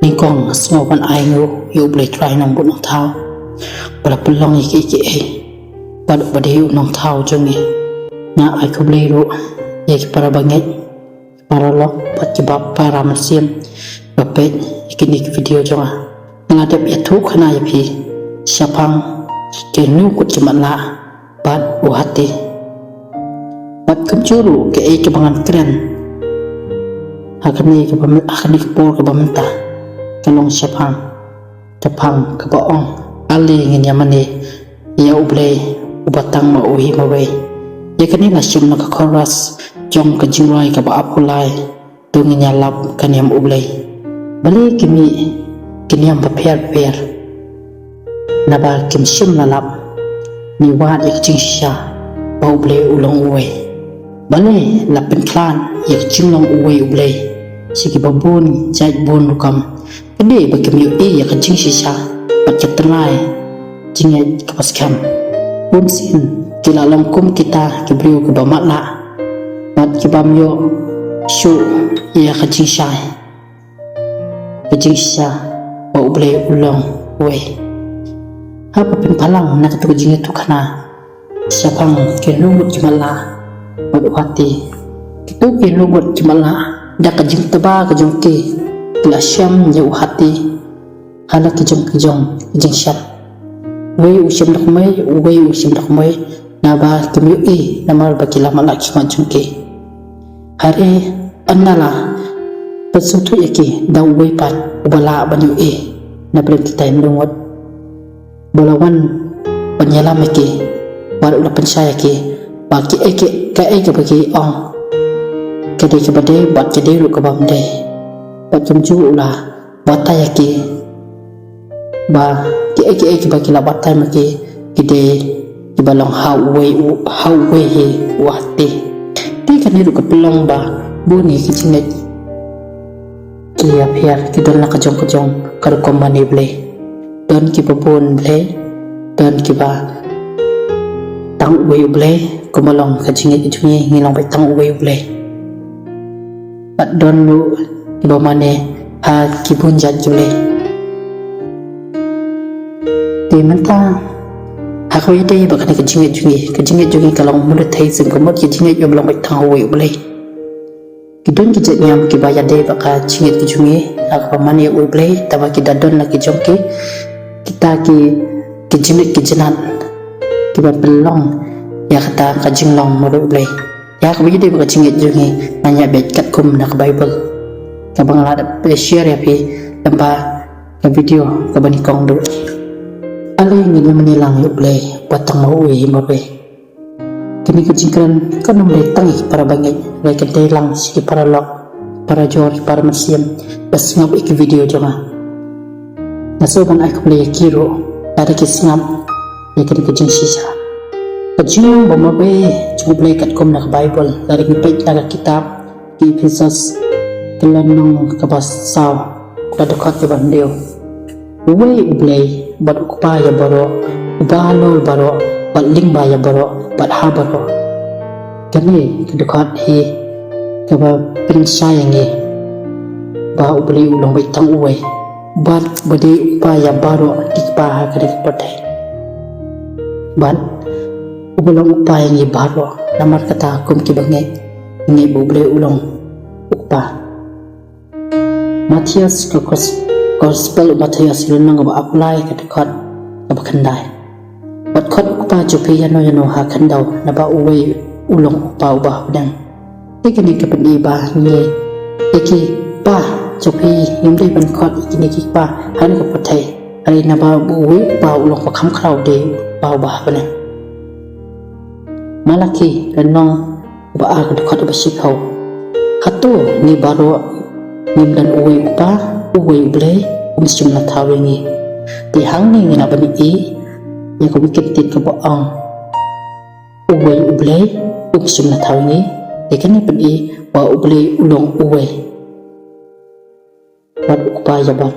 Ningkong small one eye you play try nong but nong thao but a belong iki but you nong thao jungi na I could play ro yaki para banget para lo but kibab para masim bapet ikini video jonga ngadep ya thu khana ya phi siapang ke nu kut chimala bat uhati bat kemcuru ke kebangan keren akan ni kepor ke bamenta kalong siapang tapang ke baong ali ngin yamani ya ublay ubatang mauhi maway ya kanila siyam na chorus jong ke jiwai ke ba apulay tungin ya lap kanyam ublay bali kimi kinyam paper naba kim siyam na lap ni wat yak jing siya ba ublay ulong uwe bali lapin klan yak jing long uwe ublay sige babun jai bun rukam kede bakim yu yak jing siya baca terlai jing kapas kam bun sin kila longkum kita kibriu ke bamatla bat kibam yo shu yak jing siya ba ublay ulong uwe apa palang nak tu jing itu kana siapang kenungut jimala badu hati itu kenungut jimala dak jing teba ke jongke la syam jauh hati hala ke jong jing syam we usyam dak mai naba kemi namar bakila malak cuma jongke hari annala pesutu yake da we pat ubala banyu na bring kita ndongot bolawan penyelam yake baru la pensaya ke bagi ke bagi ong kede ke bade bat kede ru ke bamde bat kemju ulah bata yake ba ke bagi la bata make kede ke balong how we he wate ti kan ru ke pelong ba buni ke jinget kia phiar ke don la kejong kar komani ble don ki babon ble don ki ba tang we ble komalong ke jinget jungi ngilong ba tang we ble pat don lu iba mane ha kibun jajule di menta ha ko ide ba kana ke jinget jungi kalong mulut thai sim kamot ke jinget yo belong ba tang we ble kidon ki nyam ki ba ya de ba ka jinget ke jungi ha ko mane we ble tawa ki dadon la ki jongke kita ki jinget ki jinan ki ba belong ya kata ka jinglong mo ble ya ko bide ba jinget jungi nanya bet kat kum nak bible ka bangla da share ya pi tamba ka video ka bani kong do ale ngi menilang yu ble patang mau wi mabe kini ke jingkran kan nomle tangi para bangai le ke telang siki para lok para jor para masiam bas ngap ik video jama nasoban ak ble kiro ada ke singap ya ke jing sisa kajung bamabe cukup kat kom nak bible dari ngipet naga kitab ki Efesus kelanong kabas saw kada khat ke bandeo we ublay bat ukpa ya baro ubalo baro bat lingba ya baro bat ha baro kani kada khat hi kaba prinsya yangi ba ublay ulong bai tang uwe bat bade upa ya baro tikpa ha kada patai bat ubulong upaya ngi baro namar kata kum ki bangai ngi buble ulong upa Matias ke gospel Matias lunang ba apply ka dekat ba khandai bat khot upa jupi yano ha khandau na ba uwe ulong upa ba dang tikini ke pendi ba ngi iki pa jupi yumdai ban khot ikini ki pa han ko pathai ari na ba uwe ba ulong pa kham khrau de ba bana malaki renong ba ak dekat ba sikau hatu ni baro nim dan uwe upa uwe ble umsum na thawengi ti hang ni na bani ya ko bikit tit ka ba ang uwe ble umsum na thawengi ti kan ni bani ba uble ulong uwe bat upa ya ba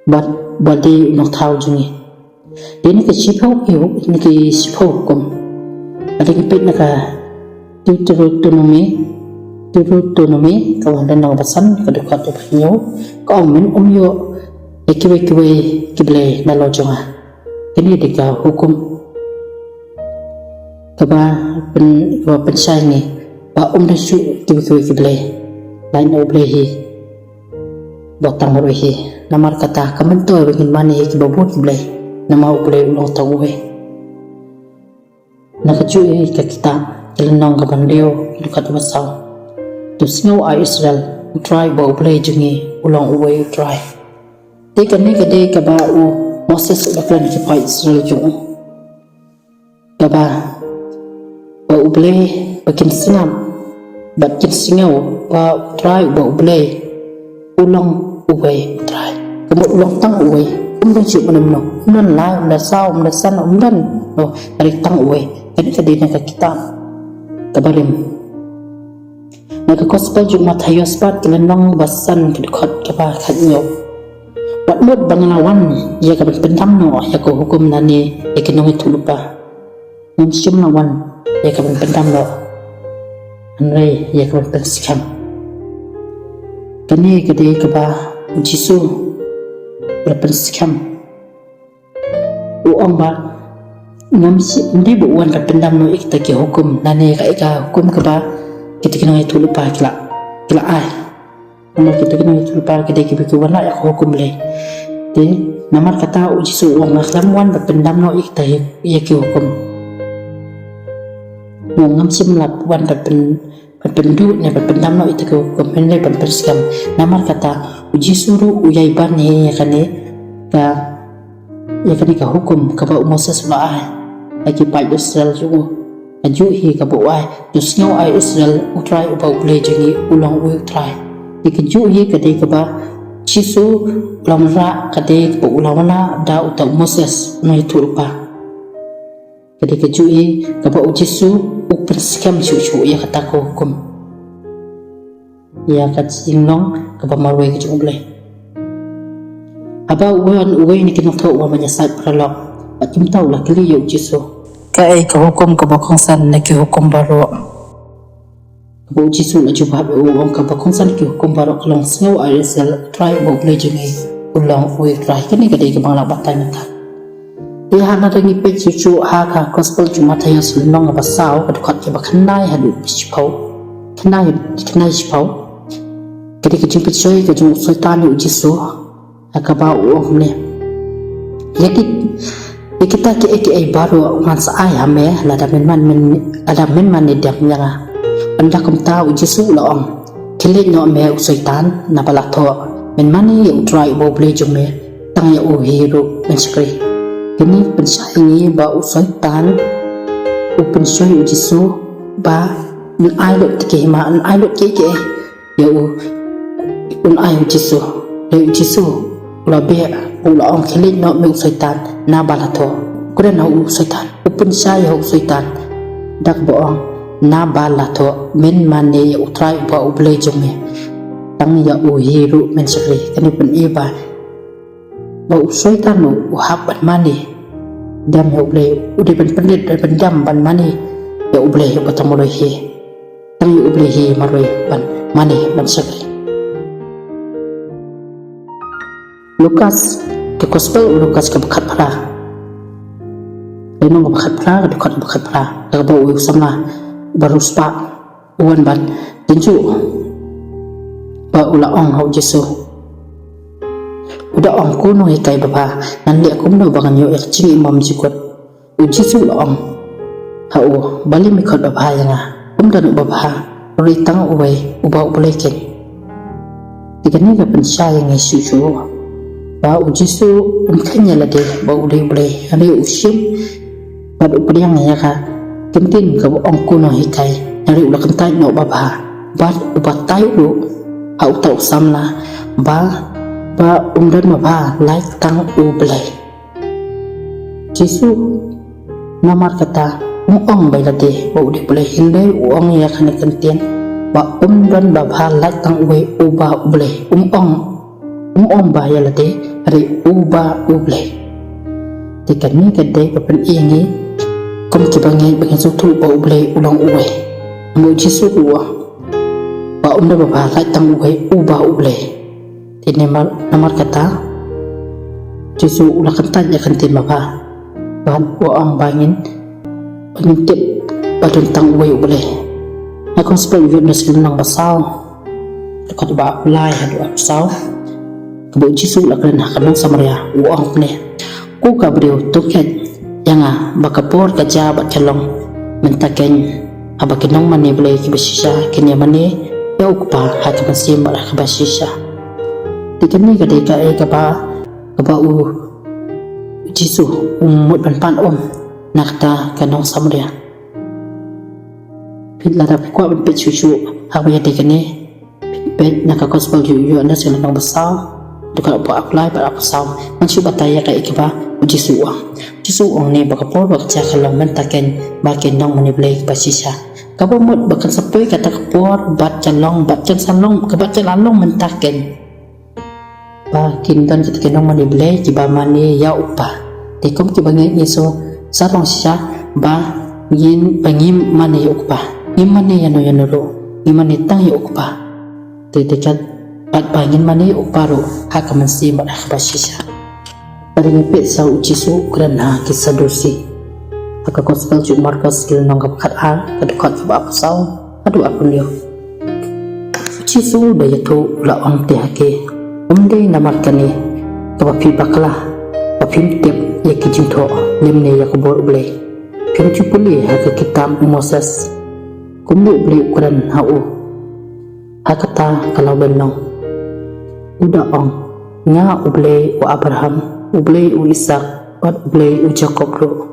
bat badi nok thau jungi ini ke sipau yu ini ke sipau kom ada kipit naka tuturut tunumi Dulu tu nami kawan dan nang pesan kedekat banyo ko men yo kiwe kible na lojonga kini dika hukum kaba pensai ni ba da su kiwe kible lain oblehi botang rohi namar kata kamento begin mani kibabut kible nama oble ulong tawe nakaju ka kita kelenong kabandeo dekat masau tu snow Israel try ba oble jungi ulong uwe try te kani kade kaba u Moses baklan ki pa Israel jung kaba ba oble bakin sinam bakin singau ba try ba oble ulong uwe try kamu ulong tang uwe umdan si manamno umdan la umdan sa umdan san umdan no tarik tang uwe kani kade na kita kabalim naga gospel Jumat hayo spat kelenong basan kedekot kaba khanyo wat mod banglawan ya ka pendam no ya ko hukum nani ya kinong itulupa ngumsyum lawan ya ka pendam no anre ya ka pensikam kani kade kaba jisu berpensikam uong ba ngamsi ndi bu wan ka pendam no ikta ki hukum nani ka hukum kaba kita kena itu lupa kila ai kalau kita kena itu lupa kita kibiki wana ya hukum le de namar kata uji su uang aklam wan berpendam no ikta ya ki hukum ngam sim lap wan berpendu ne berpendam no ikta ki hukum henle berperskam namar kata uji suru uyai ban ne ya kane ka hukum ka ba Moses ba ai lagi pai Israel juga aju hi ka buai tu snow Israel utrai ubau ble jengi ulang u utrai dikaju hi kade ka ba chisu lamra kade bu ulawna da uta Moses no itu rupa kade kaju hi ka ba ujisu uper skam chu ya kata ko hukum ya kat singlong ka ba marwe kaju ble aba uwe ni kinong tho wa manyasat pralok atim tau la kili yo jisu kai ka hukum ka bakongsan na ki hukum baro bu jisu na juba uong ka bakongsan ki hukum baro kalong snow Israel try bo ble jengi ulang we try kani kade ka bangla batay mata ya hana rangi pe chu ha ka gospel Jumat hayo sulong ba sao ka dukat ki bakhanai hadu bispau khanai spau kade ki jimpi choi ka jung sultan u jisu akaba uong ne yaki kita ki baru ngan saai hame lada men man ne dak nyanga anda kum ta uji su laong kile no me usaitan na balatho men mani u try bo ble jume tang ya u hero men skri kini pensai ni ba usaitan u pensai uji su ba min ai lo tike ma an ai lo ke ya u un ai uji su le uji su la be ulaong kile no me usaitan na balato kuda na usaitan upun saya usaitan dak boong na balato men mane ya utrai ba uble jume tang ya uhiru men sakri kani pun iba ba usaitan no uhab ban mane dam ya uble ude ban pendit ban dam ban mane ya uble ya batamolo hi tang ya uble hi maroi ban mane ban sakri Lukas ke gospel Lukas ke bakat para lemong bakat para dekat bakat para ka ba u sama baru spa uwan ban tinju ba ulaong hau Jesu uda ong kuno hikai baba nan li akum no bangan yo ekching imam jikot u Jesu ulaong hau bali mi khot baba yanga dan baba ri tang uwe uba ulekin digani ga pensya yang isu ba ujisu unkanya lade ba ule ane usim pada upadiang ya ka kentin ka ong kuno hikai nari ula kentai no baba ba ubatai lu au tau samla ba umdan baba like tang uble jisu namar kata ong bai lade ba ule ble hinde ong ya kana kentin ba umdan baba like tang uba uble ong ba ya lade ari uba uble tikani kade papan ingi kom ki bangi sutu ba uble ulang uwe mo jisu dua ba umda ba lai tang ubai uba uble tini namar kata Jesu ulah kentan ya kentin bapa bahan uang bangin penyintip badan tang ubai uble aku sebab yun na sila nang basaw dekat ba ulay hadu basaw kebo Jesu ulah kena kanang Samaria uang ple ku kabriu tuket yang bakapor kaja bat kalong mentaken abakinong mani boleh kibasisya kini mani ya ukpa hak masim malah kibasisya tikani kadika kaba Jesu umut pan nakta kanong Samaria pitla rapi kwa ben pechuchu hawa tikani pet nakakospal yu anda sila nang basaw dekat apa apply pada basaw mansi bataya kai kiba Jesu ni bakapor bakja kalong mentaken bakinong mani boleh kibasisya kabo mut bakan sapoi kata kapor bat calong bat salong kebat calalong mentaken bakin dan kita kenong mani blay kiba mani ya upa tekom kibangen iso sarong siya ba yin pangim mani upa imani yano ro imani tang ya upa tetekat bat pangin mani uparo hakaman si makabasisya paringipit sa Jesu krana kisadusi Aka gospel juk Markus kil nong kapakat kadukat kaba pasaw adu akun yo Jesu daya tu la ong tihake namar kani kaba pi bakla pim tip ya kijing to lemne ya kubor uble kini cupuli haka kitab Moses kumbu uble ukuran hau hakata kalau benong uda ong nga uble u Abraham uble u Ishak bat uble u Jacob ro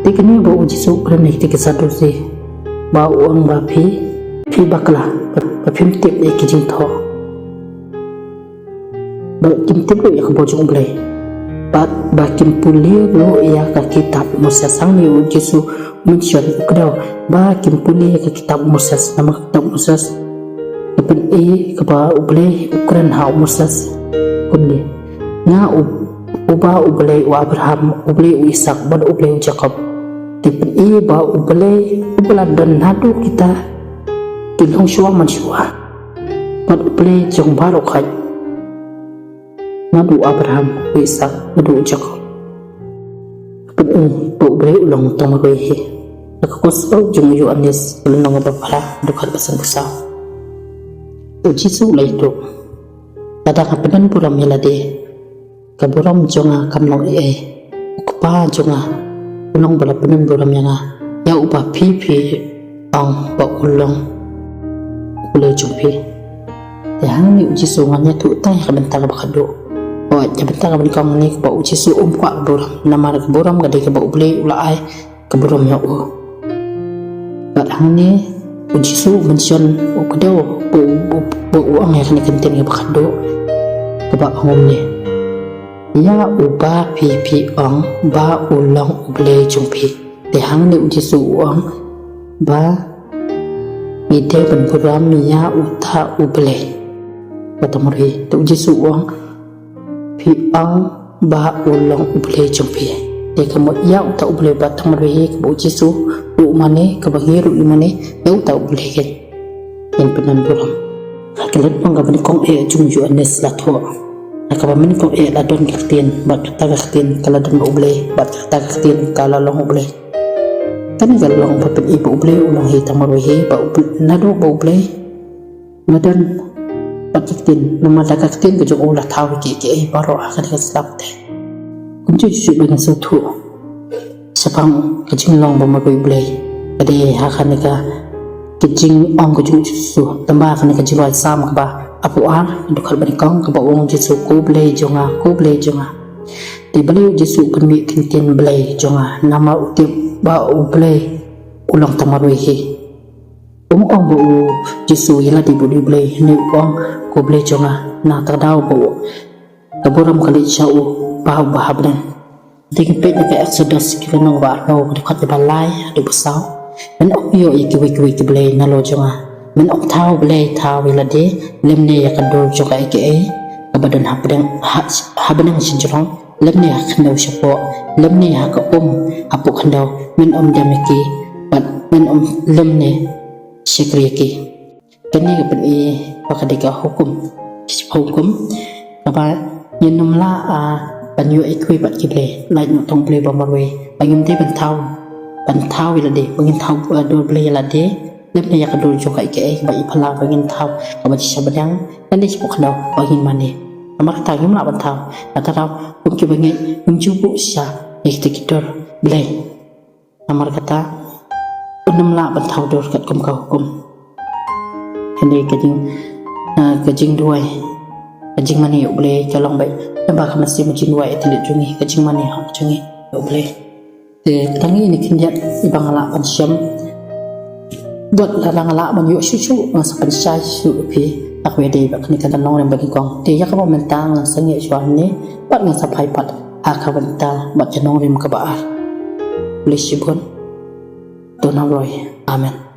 tikini ba Jesu krana hiti kisadusi ba uang ba pi bakla pim tip ya kijing to ba kim tip ya kubojong uble ba kim puli lo ya ka kitab Moses sang ni Jesu mention ukdaw ba kim puli ya ka kitab Moses nama kitab Moses kapan kaba uble ukuran ha Moses kunni nga uba uble wa Abraham uble u Ishak ba uble u Jacob tipen ba uble ubelan dan nadu kita tilong syua mansyua ba uble jong barokai nadu Abraham u Ishak nadu Jacob kapan ba uble ulong tamaroihi nakakospaw jong yu anis ilanong bapala dukat pasang busaw Jesu lah itu kadang kapan puram yalade kaburam jonga kamlong ukpa jonga ulong bala penan buram yanga ya upa pi ang ba ulong ule jumpi yang ni Jesu nganya tu tay kabenta bakado o ya benta kaban kang ni ba Jesu kwa buram namar buram gade ka ba ule ulai kaburam ya o kadang ni Jesu mention ukdaw bu uang yang kena kentin ke bakado keba ngom ni ya uba pi ong ba ulong uble jumpi tehang ni Jesu uang ba ide benpuram ya uta uble batamuri tu Jesu uang pi ong ba ulong uble jumpi de kamu ya uta uble batamuri kebu Jesu u mane kebangiru imane ya uta uble ke yang penan buram kakilan pang kabani kong jumju anes latho nakabamin kong ladon kaktin bat kata kaktin kaladon ba uble bat kata kaktin kalalong uble kani kalalong papin iba uble ulang hitang maruhi ba uble nado ba uble madan bat kaktin namada kaktin kajong ulah tawi ki baro akan kaslapte kunci jujur dengan sutu sepang kajing long ba maruhi uble kadi hakan nika kajing ong kajung Jesu tambah akan kajing loy sama ba apu dukar banikong kaba wong Jesu ko blay jonga di bali Jesu kami kintin blay jonga nama utip ba u blay ulang tamaruhi ong bu Jesu yala di budi blay ni ong ko blay jonga na tadaw bu kaburam kali syau ba habdan tingin pe ka Exodus kilanong ba no dekat balay adu basaw men ok yo iki blay na lo jonga men ok thao blay thao wilade lemne ya kador joka ike kabadan habadang sinjrong lemne khandau syapo lemne ha ka apu khandau men dameki bat men lemne syekri ki Kani ka pen pakadika hukum hukum apa nyenum la panyu ikui bat kible lai no tong ble bamarwe pangim te ban thau ila de bangin thau do ble la de lem ne yak do jo kai ke ba I phala bangin thau ba chi sabadang nan de chok daw bangin mane amak ta yum la ban thau ataraw kum ki bangi kum ju bu sha ektikitor ble amar kata unum la ban thau dor kat kum ka hukum kani kajing duai kajing mani yuk boleh calong baik tambah masih macam duai telit jungi kajing mani hak jungi yuk boleh tangi ini kinjat ibang ala pansyam buat larang ala man yuk susu masa pansyai su pi aku ada ibak ni kata nong yang bagi kong dia kamu mentang sengit suan ni buat ngan sapai pat hak bentang buat jenong rim kebaar boleh sibun donang roy amen.